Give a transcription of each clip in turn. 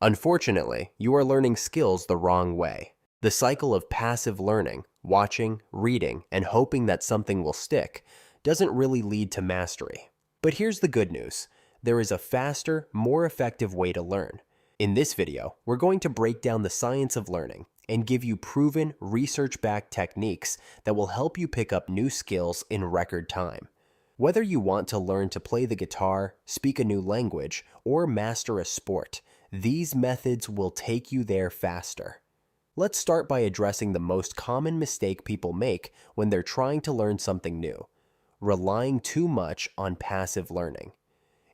Unfortunately, you are learning skills the wrong way. The cycle of passive learning, watching, reading, and hoping that something will stick, doesn't really lead to mastery. But here's the good news. There is a faster, more effective way to learn. In this video, we're going to break down the science of learning and give you proven, research-backed techniques that will help you pick up new skills in record time. Whether you want to learn to play the guitar, speak a new language, or master a sport, these methods will take you there faster. Let's start by addressing the most common mistake people make when they're trying to learn something new: relying too much on passive learning.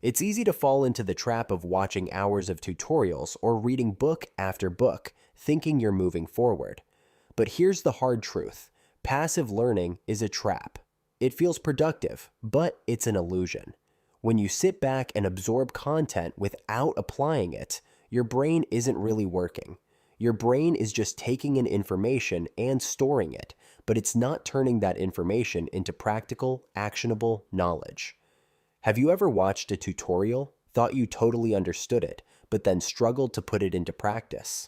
It's easy to fall into the trap of watching hours of tutorials or reading book after book, thinking you're moving forward. But here's the hard truth: passive learning is a trap. It feels productive, but it's an illusion. When you sit back and absorb content without applying it, your brain isn't really working. Your brain is just taking in information and storing it, but it's not turning that information into practical, actionable knowledge. Have you ever watched a tutorial, thought you totally understood it, but then struggled to put it into practice?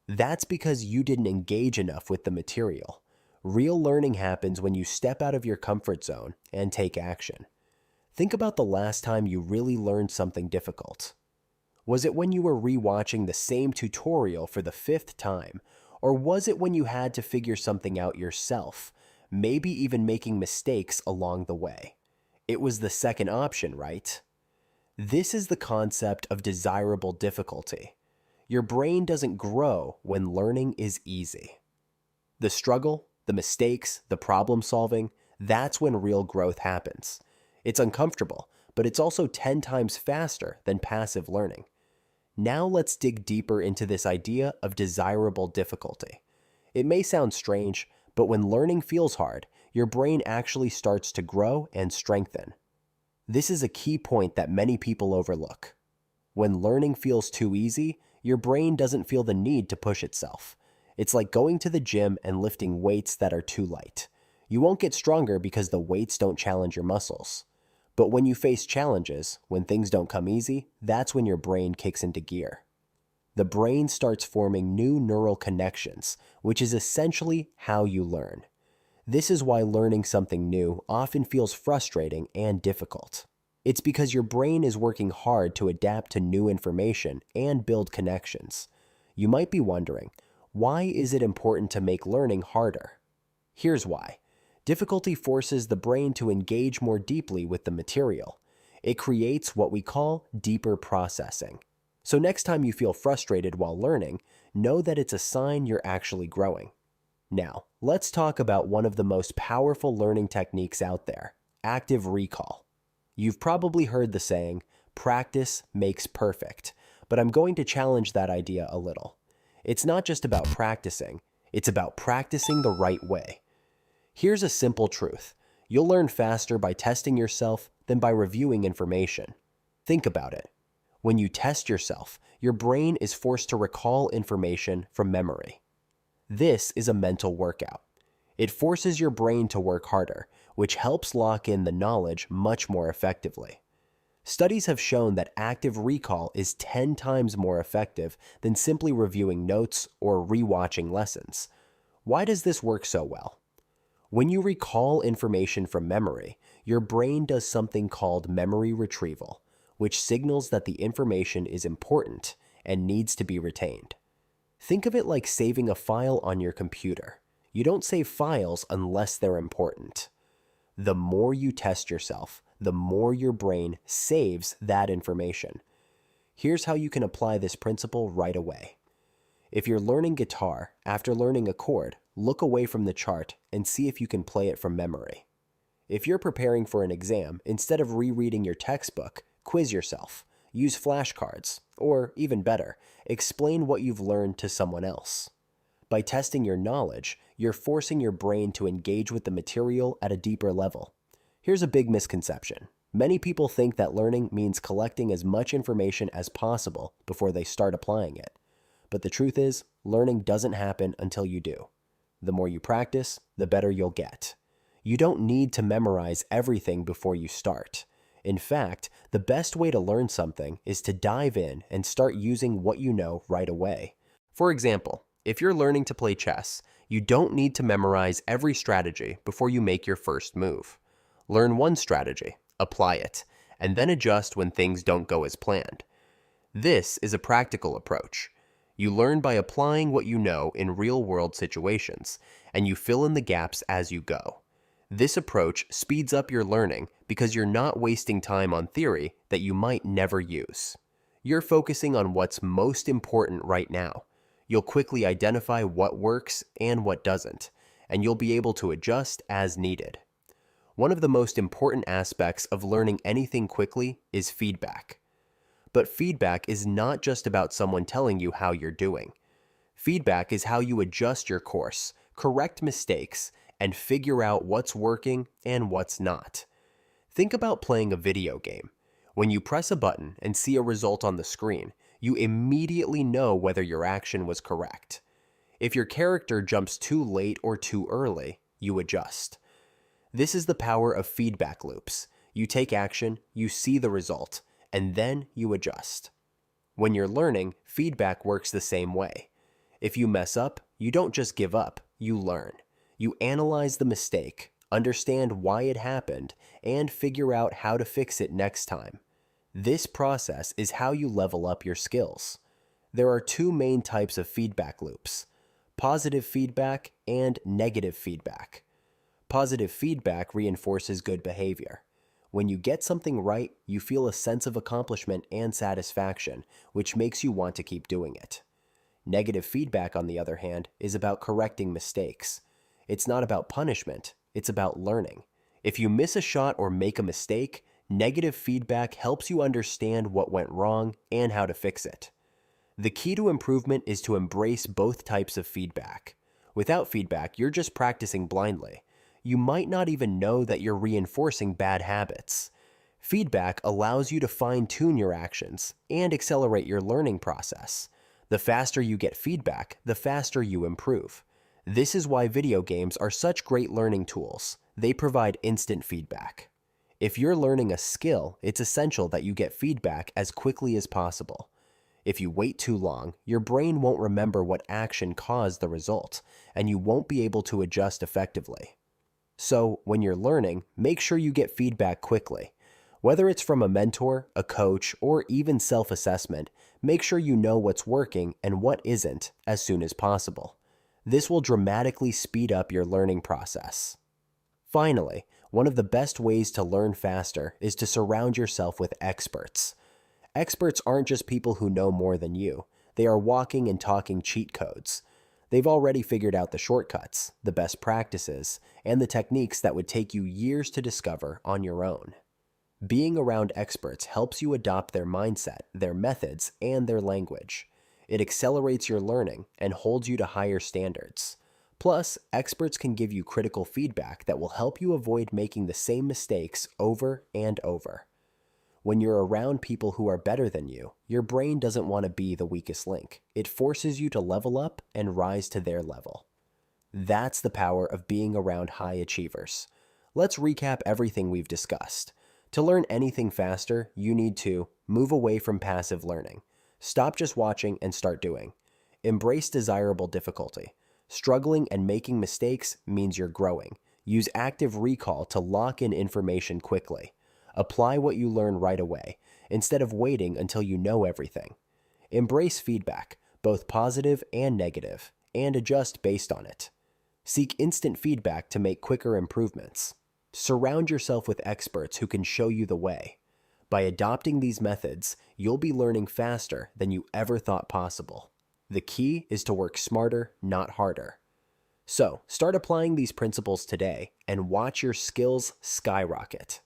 That's because you didn't engage enough with the material. Real learning happens when you step out of your comfort zone and take action. Think about the last time you really learned something difficult. Was it when you were rewatching the same tutorial for the 5th time? Or was it when you had to figure something out yourself, maybe even making mistakes along the way? It was the second option, right? This is the concept of desirable difficulty. Your brain doesn't grow when learning is easy. The struggle, the mistakes, the problem solving, that's when real growth happens. It's uncomfortable, but it's also 10 times faster than passive learning. Now let's dig deeper into this idea of desirable difficulty. It may sound strange, but when learning feels hard, your brain actually starts to grow and strengthen. This is a key point that many people overlook. When learning feels too easy, your brain doesn't feel the need to push itself. It's like going to the gym and lifting weights that are too light. You won't get stronger because the weights don't challenge your muscles. But when you face challenges, when things don't come easy, that's when your brain kicks into gear. The brain starts forming new neural connections, which is essentially how you learn. This is why learning something new often feels frustrating and difficult. It's because your brain is working hard to adapt to new information and build connections. You might be wondering, why is it important to make learning harder? Here's why. Difficulty forces the brain to engage more deeply with the material. It creates what we call deeper processing. So next time you feel frustrated while learning, know that it's a sign you're actually growing. Now, let's talk about one of the most powerful learning techniques out there: active recall. You've probably heard the saying, practice makes perfect, but I'm going to challenge that idea a little. It's not just about practicing, it's about practicing the right way. Here's a simple truth: you'll learn faster by testing yourself than by reviewing information. Think about it. When you test yourself, your brain is forced to recall information from memory. This is a mental workout. It forces your brain to work harder, which helps lock in the knowledge much more effectively. Studies have shown that active recall is 10 times more effective than simply reviewing notes or rewatching lessons. Why does this work so well? When you recall information from memory, your brain does something called memory retrieval, which signals that the information is important and needs to be retained. Think of it like saving a file on your computer. You don't save files unless they're important. The more you test yourself, the more your brain saves that information. Here's how you can apply this principle right away. If you're learning guitar, after learning a chord, look away from the chart and see if you can play it from memory. If you're preparing for an exam, instead of rereading your textbook, quiz yourself. Use flashcards, or even better, explain what you've learned to someone else. By testing your knowledge, you're forcing your brain to engage with the material at a deeper level. Here's a big misconception. Many people think that learning means collecting as much information as possible before they start applying it. But the truth is, learning doesn't happen until you do. The more you practice, the better you'll get. You don't need to memorize everything before you start. In fact, the best way to learn something is to dive in and start using what you know right away. For example, if you're learning to play chess, you don't need to memorize every strategy before you make your first move. Learn one strategy, apply it, and then adjust when things don't go as planned. This is a practical approach. You learn by applying what you know in real-world situations, and you fill in the gaps as you go. This approach speeds up your learning because you're not wasting time on theory that you might never use. You're focusing on what's most important right now. You'll quickly identify what works and what doesn't, and you'll be able to adjust as needed. One of the most important aspects of learning anything quickly is feedback. But feedback is not just about someone telling you how you're doing. Feedback is how you adjust your course, correct mistakes, and figure out what's working and what's not. Think about playing a video game. When you press a button and see a result on the screen, you immediately know whether your action was correct. If your character jumps too late or too early, you adjust. This is the power of feedback loops. You take action, you see the result, and then you adjust. When you're learning, feedback works the same way. If you mess up, you don't just give up, you learn. You analyze the mistake, understand why it happened, and figure out how to fix it next time. This process is how you level up your skills. There are two main types of feedback loops: positive feedback and negative feedback. Positive feedback reinforces good behavior. When you get something right, you feel a sense of accomplishment and satisfaction, which makes you want to keep doing it. Negative feedback, on the other hand, is about correcting mistakes. It's not about punishment, it's about learning. If you miss a shot or make a mistake, negative feedback helps you understand what went wrong and how to fix it. The key to improvement is to embrace both types of feedback. Without feedback, you're just practicing blindly. You might not even know that you're reinforcing bad habits. Feedback allows you to fine-tune your actions and accelerate your learning process. The faster you get feedback, the faster you improve. This is why video games are such great learning tools. They provide instant feedback. If you're learning a skill, it's essential that you get feedback as quickly as possible. If you wait too long, your brain won't remember what action caused the result, and you won't be able to adjust effectively. So, when you're learning, make sure you get feedback quickly. Whether it's from a mentor, a coach, or even self-assessment, make sure you know what's working and what isn't as soon as possible. This will dramatically speed up your learning process. Finally, one of the best ways to learn faster is to surround yourself with experts. Experts aren't just people who know more than you. They are walking and talking cheat codes. They've already figured out the shortcuts, the best practices, and the techniques that would take you years to discover on your own. Being around experts helps you adopt their mindset, their methods, and their language. It accelerates your learning and holds you to higher standards. Plus, experts can give you critical feedback that will help you avoid making the same mistakes over and over. When you're around people who are better than you, your brain doesn't want to be the weakest link. It forces you to level up and rise to their level. That's the power of being around high achievers. Let's recap everything we've discussed. To learn anything faster, you need to move away from passive learning. Stop just watching and start doing. Embrace desirable difficulty. Struggling and making mistakes means you're growing. Use active recall to lock in information quickly. Apply what you learn right away, instead of waiting until you know everything. Embrace feedback, both positive and negative, and adjust based on it. Seek instant feedback to make quicker improvements. Surround yourself with experts who can show you the way. By adopting these methods, you'll be learning faster than you ever thought possible. The key is to work smarter, not harder. So, start applying these principles today and watch your skills skyrocket.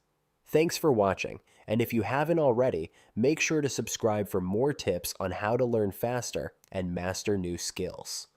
Thanks for watching, and if you haven't already, make sure to subscribe for more tips on how to learn faster and master new skills.